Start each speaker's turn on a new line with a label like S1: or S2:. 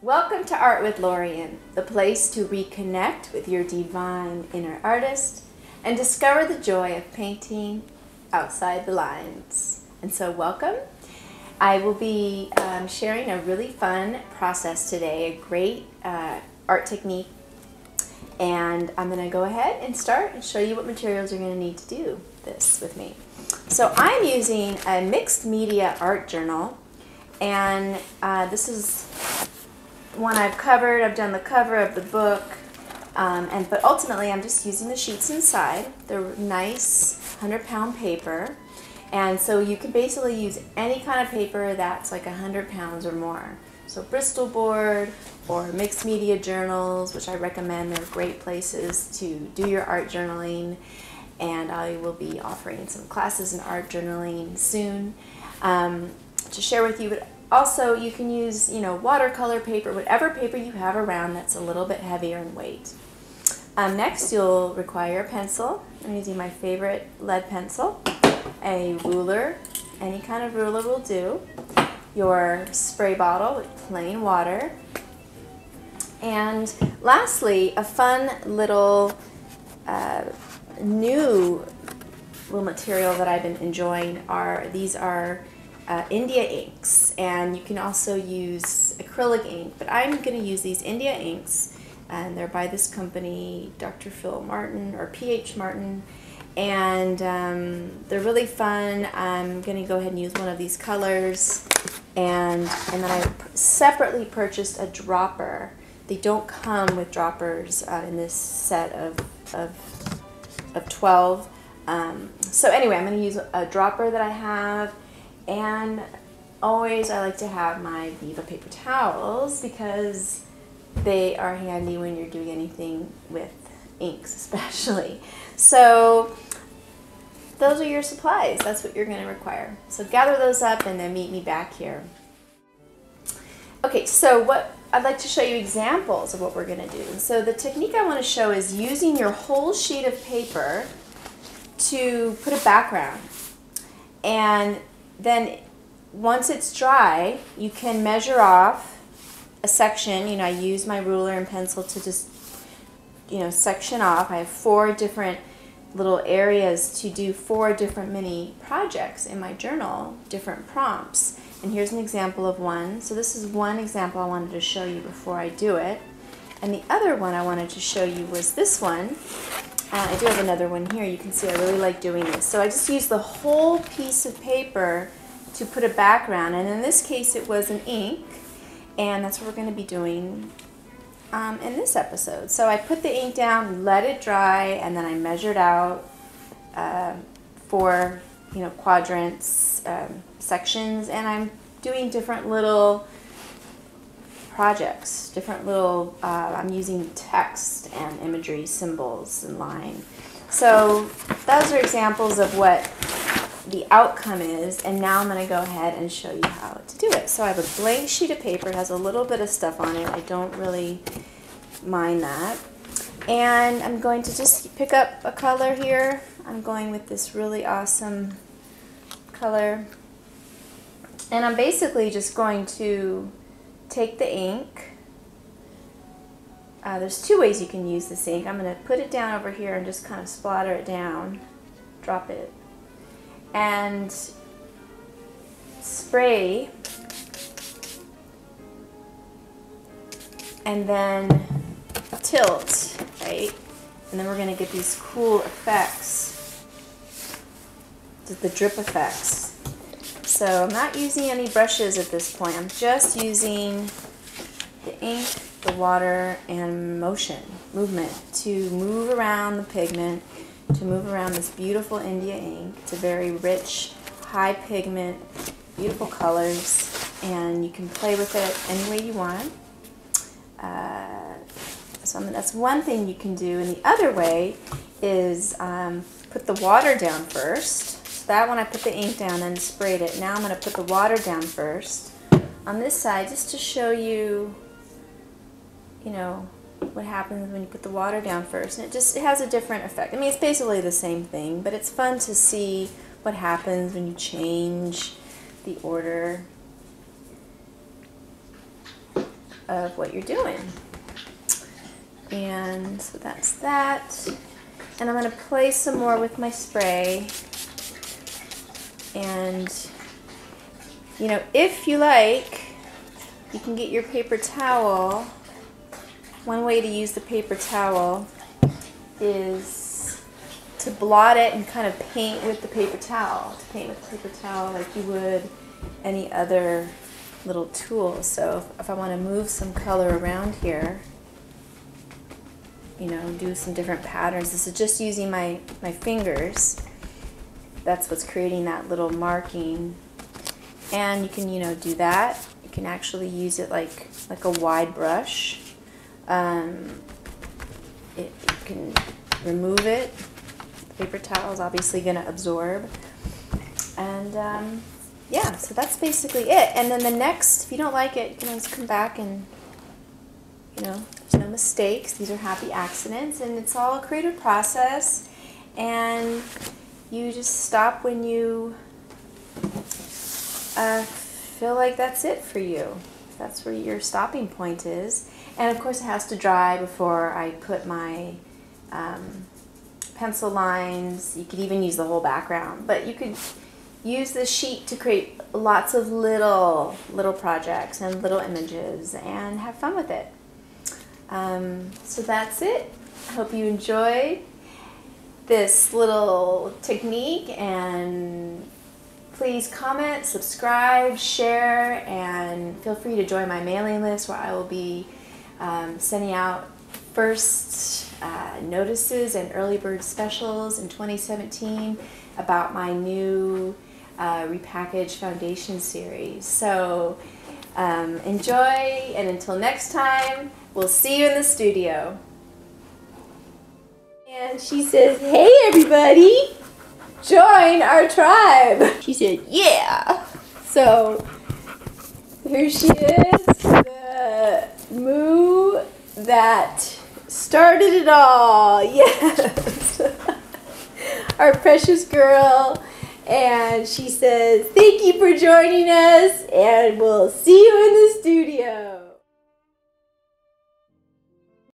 S1: Welcome to Art with Lorien, the place to reconnect with your divine inner artist and discover the joy of painting outside the lines. And so welcome. I will be sharing a really fun process today, a great art technique, and I'm going to go ahead and start and show you what materials you're going to need to do this with me. So I'm using a mixed media art journal, and this is one I've covered. I've done the cover of the book, but ultimately I'm just using the sheets inside. They're nice 100-pound paper, and so you can basically use any kind of paper that's like 100 pounds or more. So Bristol board or mixed media journals, which I recommend. They're great places to do your art journaling, and I will be offering some classes in art journaling soon to share with you. But also, you can use, watercolor paper, whatever paper you have around that's a little bit heavier in weight. Next, you'll require a pencil. I'm using my favorite lead pencil, a ruler, any kind of ruler will do, your spray bottle with plain water, and lastly, a fun little new little material that I've been enjoying these are India inks, and you can also use acrylic ink, but I'm going to use these India inks, and they're by this company, Dr. Phil Martin or PH Martin, and they're really fun. I'm going to go ahead and use one of these colors, and then I separately purchased a dropper. They don't come with droppers in this set of 12. So anyway, I'm going to use a dropper that I have. And always I like to have my Viva paper towels because they are handy when you're doing anything with inks especially. So those are your supplies. That's what you're going to require. So gather those up and then meet me back here. Okay, so what I'd like to show you examples of what we're going to do. So the technique I want to show is using your whole sheet of paper to put a background, and then once it's dry, you can measure off a section. I use my ruler and pencil to just, section off. I have 4 different little areas to do 4 different mini projects in my journal, different prompts. And here's an example of one. So this is one example I wanted to show you before I do it. And the other one I wanted to show you was this one. I do have another one here. You can see I really like doing this. So I just used the whole piece of paper to put a background, and in this case it was an ink, and that's what we're going to be doing in this episode. So I put the ink down, let it dry, and then I measured out 4 quadrants, sections, and I'm doing different little projects, different little, I'm using text and imagery, symbols, and line. So those are examples of what the outcome is, and now I'm going to go ahead and show you how to do it. So I have a blank sheet of paper. It has a little bit of stuff on it. I don't really mind that. And I'm going to just pick up a color here. I'm going with this really awesome color. And I'm basically just going to take the ink. There's 2 ways you can use this ink. I'm going to put it down over here and just kind of splatter it down, drop it, and spray, and then tilt, right? And then we're going to get these cool effects, the drip effects. So I'm not using any brushes at this point. I'm just using the ink, the water, and movement to move around the pigment, to move around this beautiful India ink. It's a very rich, high pigment, beautiful colors, and you can play with it any way you want. So that's one thing you can do, and the other way is put the water down first. So that one I put the ink down and sprayed it. Now I'm going to put the water down first on this side, just to show you, what happens when you put the water down first. And it has a different effect. I mean, it's basically the same thing, but it's fun to see what happens when you change the order of what you're doing. And so that's that. And I'm going to play some more with my spray. And, you know, if you like, you can get your paper towel. One way to use the paper towel is to blot it and kind of paint with the paper towel. To paint with the paper towel like you would any other little tool. So if I want to move some color around here, you know, do some different patterns. This is just using my fingers. That's what's creating that little marking. And you can, you know, do that. You can actually use it like a wide brush. You can remove it. The paper towel is obviously going to absorb. And yeah, so that's basically it. And then the next, if you don't like it, you can always come back and, you know, there's no mistakes. These are happy accidents, and it's all a creative process. And you just stop when you feel like that's it for you. That's where your stopping point is. And of course it has to dry before I put my pencil lines. You could even use the whole background, but you could use this sheet to create lots of little projects and little images and have fun with it. So that's it. I hope you enjoyed this little technique, and please comment, subscribe, share, and feel free to join my mailing list where I will be sending out first notices and early bird specials in 2017 about my new repackaged foundation series. So enjoy, and until next time, we'll see you in the studio. And she says, "Hey everybody, join our tribe." She said, "Yeah." So here she is, the moo that started it all. Yes. Our precious girl. And she says, "Thank you for joining us, and we'll see you in the studio."